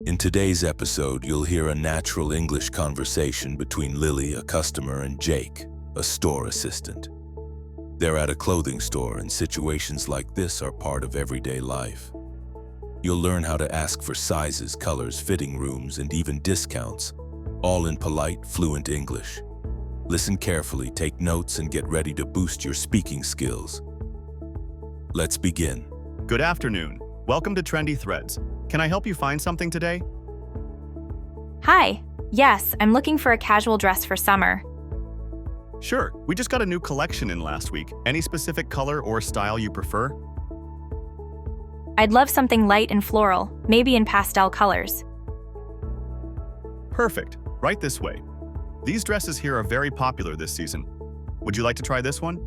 In today's episode, you'll hear a natural English conversation between Lily, a customer, and Jake, a store assistant. They're at a clothing store, and situations like this are part of everyday life. You'll learn how to ask for sizes, colors, fitting rooms, and even discounts, all in polite, fluent English. Listen carefully, take notes, and get ready to boost your speaking skills. Let's begin. Good afternoon. Welcome to Trendy Threads. Can I help you find something today? Hi. Yes, I'm looking for a casual dress for summer. Sure, we just got a new collection in last week. Any specific color or style you prefer? I'd love something light and floral, maybe in pastel colors. Perfect. Right this way. These dresses here are very popular this season. Would you like to try this one?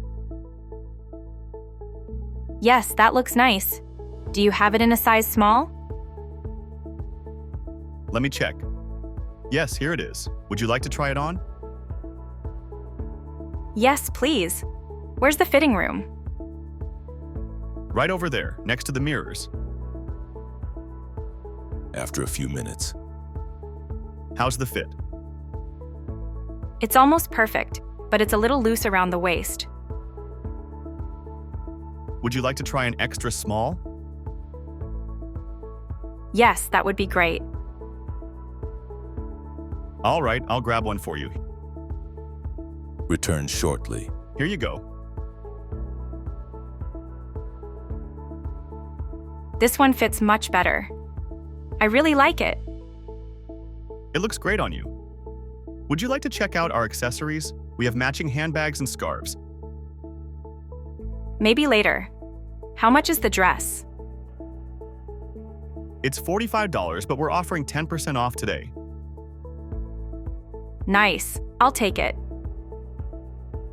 Yes, that looks nice. Do you have it in a size small? Let me check. Yes, here it is. Would you like to try it on? Yes, please. Where's the fitting room? Right over there, next to the mirrors. After a few minutes, How's the fit? It's almost perfect, but it's a little loose around the waist. Would you like to try an extra small? Yes, that would be great. All right, I'll grab one for you. return shortly. Here you go. This one fits much better. I really like it. It looks great on you. Would you like to check out our accessories? We have matching handbags and scarves. Maybe later. How much is the dress? It's $45, but we're offering 10% off today. Nice. I'll take it.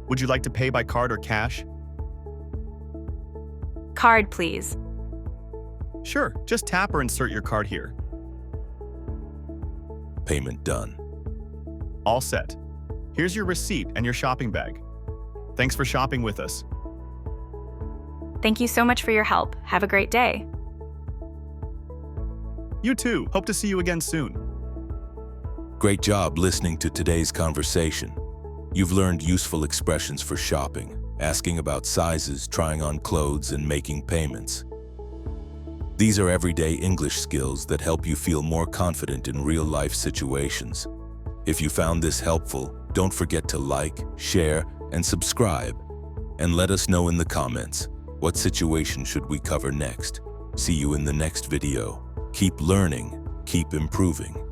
Would you like to pay by card or cash? Card, please. Sure, just tap or insert your card here. Payment done. All set. Here's your receipt and your shopping bag. Thanks for shopping with us. Thank you so much for your help. Have a great day. You too. Hope to see you again soon. Great job listening to today's conversation. You've learned useful expressions for shopping, asking about sizes, trying on clothes, and making payments. These are everyday English skills that help you feel more confident in real-life situations. If you found this helpful, don't forget to like, share, and subscribe. And let us know in the comments, what situation should we cover next? See you in the next video. Keep learning, keep improving.